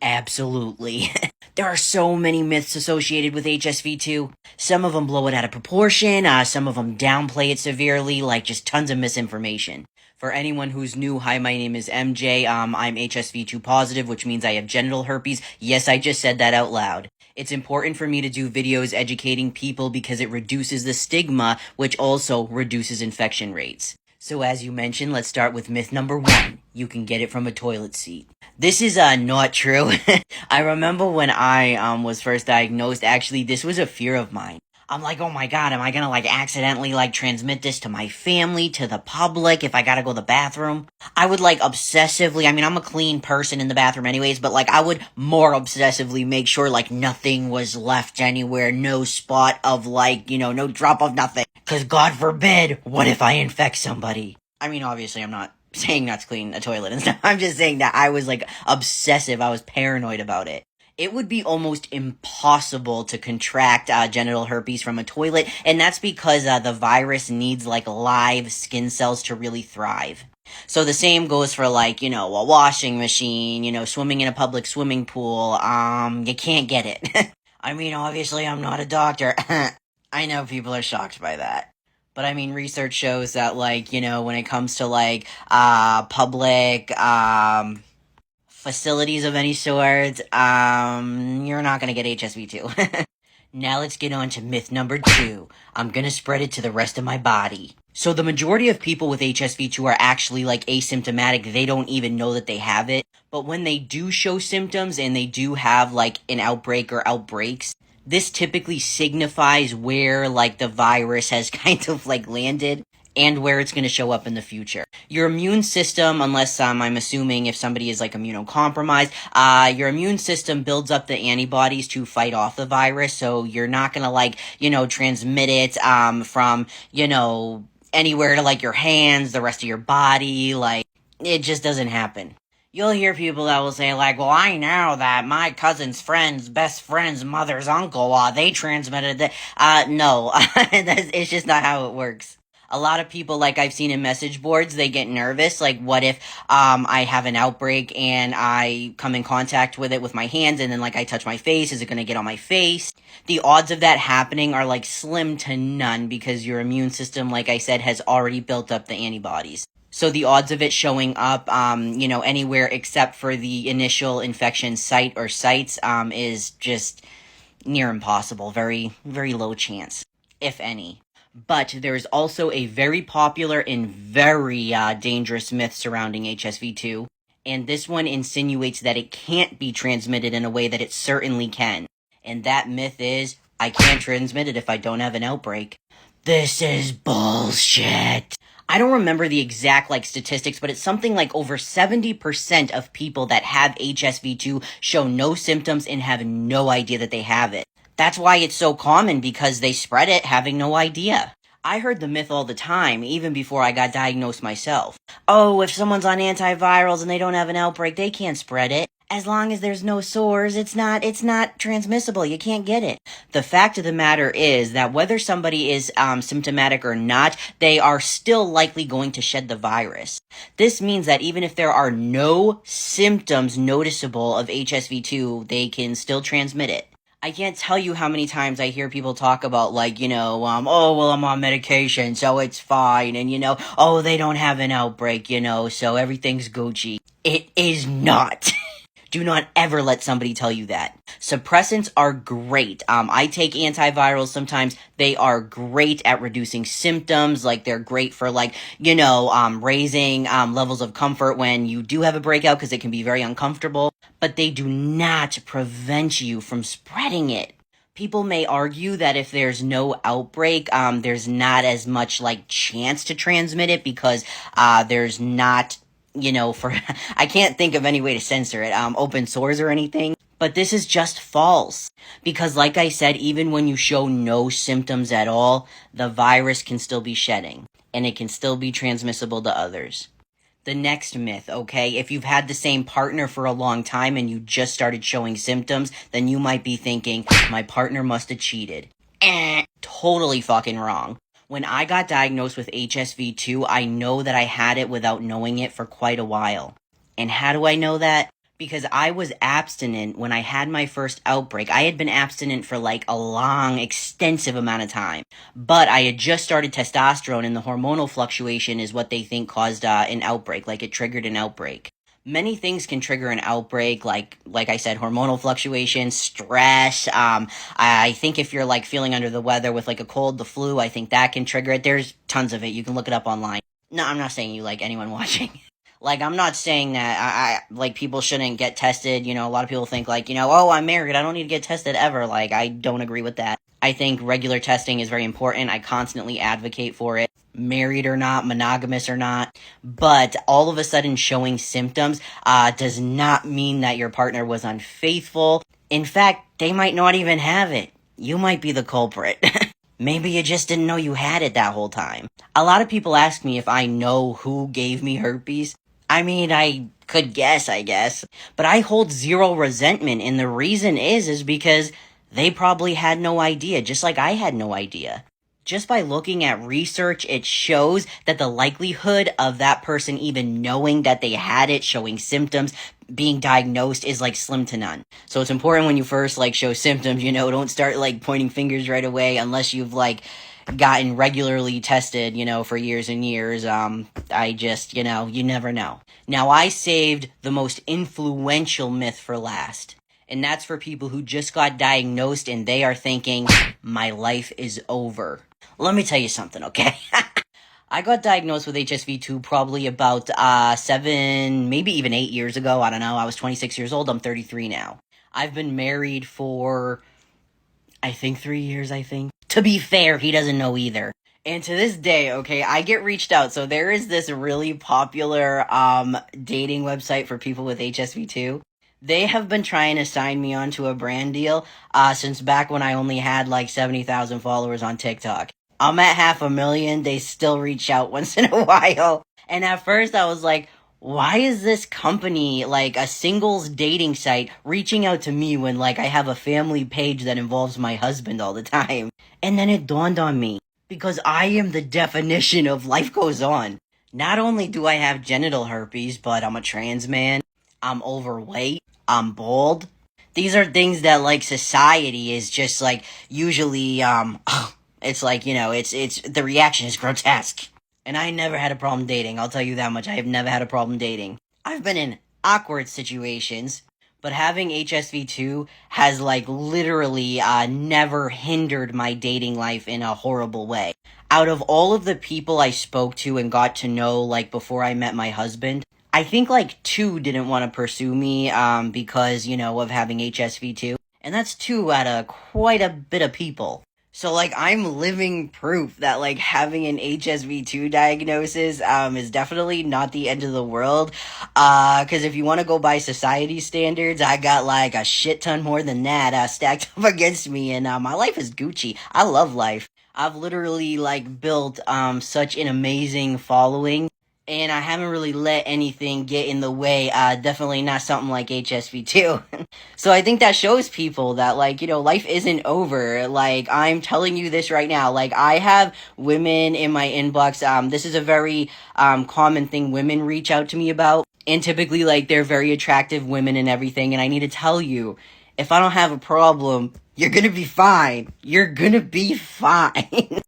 Absolutely. There are so many myths associated with HSV2. Some of them blow it out of proportion, some of them downplay it severely, like just tons of misinformation. For anyone who's new, hi, my name is MJ. I'm HSV2 positive, which means I have genital herpes. Yes, I just said that out loud. It's important for me to do videos educating people because it reduces the stigma, which also reduces infection rates. So as you mentioned, let's start with myth number 1. You can get it from a toilet seat. This is not true. I remember when I was first diagnosed, actually this was a fear of mine. I'm like, oh my god, am I gonna accidentally transmit this to my family, to the public, if I gotta go to the bathroom? I would obsessively, I'm a clean person in the bathroom anyways, but I would more obsessively make sure nothing was left anywhere, no spot of no drop of nothing. Cause God forbid, what if I infect somebody? Obviously I'm not saying not to clean a toilet and stuff. I'm just saying that I was obsessive. I was paranoid about it. It would be almost impossible to contract genital herpes from a toilet, and that's because the virus needs live skin cells to really thrive. So the same goes for a washing machine, swimming in a public swimming pool. You can't get it. Obviously I'm not a doctor. I know people are shocked by that. But research shows that when it comes to public facilities of any sort, you're not gonna get HSV2. Now let's get on to myth number 2. I'm gonna spread it to the rest of my body. So the majority of people with HSV2 are actually asymptomatic. They don't even know that they have it. But when they do show symptoms and they do have an outbreak or outbreaks, this typically signifies where the virus has kind of landed and where it's going to show up in the future. Your immune system, unless I'm assuming if somebody is immunocompromised, your immune system builds up the antibodies to fight off the virus, so you're not going to transmit it from anywhere to your hands, the rest of your body. It just doesn't happen. You'll hear people that will say well, I know that my cousin's friend's best friend's mother's uncle, they transmitted that. No, it's just not how it works. A lot of people, I've seen in message boards, they get nervous. What if I have an outbreak and I come in contact with it with my hands and then I touch my face? Is it going to get on my face? The odds of that happening are slim to none because your immune system, I said, has already built up the antibodies. So the odds of it showing up, anywhere except for the initial infection site or sites, is just near impossible. Very, very low chance, if any. But there is also a very popular and very dangerous myth surrounding HSV2, and this one insinuates that it can't be transmitted in a way that it certainly can. And that myth is, I can't transmit it if I don't have an outbreak. This is bullshit. I don't remember the exact statistics, but it's something over 70% of people that have HSV2 show no symptoms and have no idea that they have it. That's why it's so common, because they spread it having no idea. I heard the myth all the time, even before I got diagnosed myself. Oh, if someone's on antivirals and they don't have an outbreak, they can't spread it. As long as there's no sores, it's not transmissible. You can't get it. The fact of the matter is that whether somebody is symptomatic or not, they are still likely going to shed the virus. This means that even if there are no symptoms noticeable of HSV2, they can still transmit it. I can't tell you how many times I hear people talk about oh, well, I'm on medication, so it's fine, and oh, they don't have an outbreak, so everything's Gucci. It is not. Do not ever let somebody tell you that. Suppressants are great. I take antivirals sometimes. They are great at reducing symptoms. They're great for raising levels of comfort when you do have a breakout, because it can be very uncomfortable. But they do not prevent you from spreading it. People may argue that if there's no outbreak, there's not as much chance to transmit it because there's not I can't think of any way to censor it, open source or anything. But this is just false. Because like I said, even when you show no symptoms at all, the virus can still be shedding. And it can still be transmissible to others. The next myth, okay? If you've had the same partner for a long time and you just started showing symptoms, then you might be thinking, my partner must have cheated. Totally fucking wrong. When I got diagnosed with HSV2, I know that I had it without knowing it for quite a while. And how do I know that? because I was abstinent when I had my first outbreak. I had been abstinent for like a long, extensive amount of time, but I had just started testosterone, and the hormonal fluctuation is what they think caused an outbreak, like it triggered an outbreak. Many things can trigger an outbreak, like I said, hormonal fluctuation, stress. I think if you're like feeling under the weather with like a cold, the flu, I think that can trigger it. There's tons of it. You can look it up online. No, I'm not saying you like anyone watching. Like, I'm not saying that like, people shouldn't get tested. A lot of people think, like, oh, I'm married, I don't need to get tested ever. Like, I don't agree with that. I think regular testing is very important. I constantly advocate for it. Married or not, monogamous or not. But all of a sudden showing symptoms does not mean that your partner was unfaithful. In fact, they might not even have it. You might be the culprit. Maybe you just didn't know you had it that whole time. A lot of people ask me if I know who gave me herpes. I mean, I could guess, I guess. But I hold zero resentment, and the reason is because they probably had no idea, just like I had no idea. Just by looking at research, it shows that the likelihood of that person even knowing that they had it, showing symptoms, being diagnosed is like slim to none. So it's important when you first like show symptoms, don't start like pointing fingers right away unless you've like gotten regularly tested, for years and years. I just, you never know. Now, I saved the most influential myth for last. And that's for people who just got diagnosed and they are thinking, my life is over. Let me tell you something, okay? I got diagnosed with HSV2 probably about 7, maybe even 8 years ago. I don't know. I was 26 years old. I'm 33 now. I've been married for, I think, 3 years, I think. To be fair, he doesn't know either. And to this day, okay, I get reached out. So there is this really popular dating website for people with HSV2. They have been trying to sign me onto a brand deal since back when I only had like 70,000 followers on TikTok. I'm at 500,000. They still reach out once in a while. And at first I was like, why is this company, like a singles dating site, reaching out to me when like I have a family page that involves my husband all the time? And then it dawned on me, because I am the definition of life goes on. Not only do I have genital herpes, but I'm a trans man, I'm overweight, I'm bald. These are things that like society is just like usually it's like, it's the reaction is grotesque. And I never had a problem dating, I'll tell you that much. I have never had a problem dating. I've been in awkward situations, but having HSV2 has like literally never hindered my dating life in a horrible way. Out of all of the people I spoke to and got to know like before I met my husband, I think like 2 didn't want to pursue me because, of having HSV2. And that's 2 out of quite a bit of people. So, like, I'm living proof that, like, having an HSV2 diagnosis is definitely not the end of the world. Because if you want to go by society standards, I got, like, a shit ton more than that stacked up against me. And my life is Gucci. I love life. I've literally, like, built such an amazing following. And I haven't really let anything get in the way, definitely not something like HSV2. So I think that shows people that, like, life isn't over. Like, I'm telling you this right now. Like, I have women in my inbox. This is a very common thing women reach out to me about. And typically, like, they're very attractive women and everything. And I need to tell you, if I don't have a problem, you're gonna be fine. You're gonna be fine.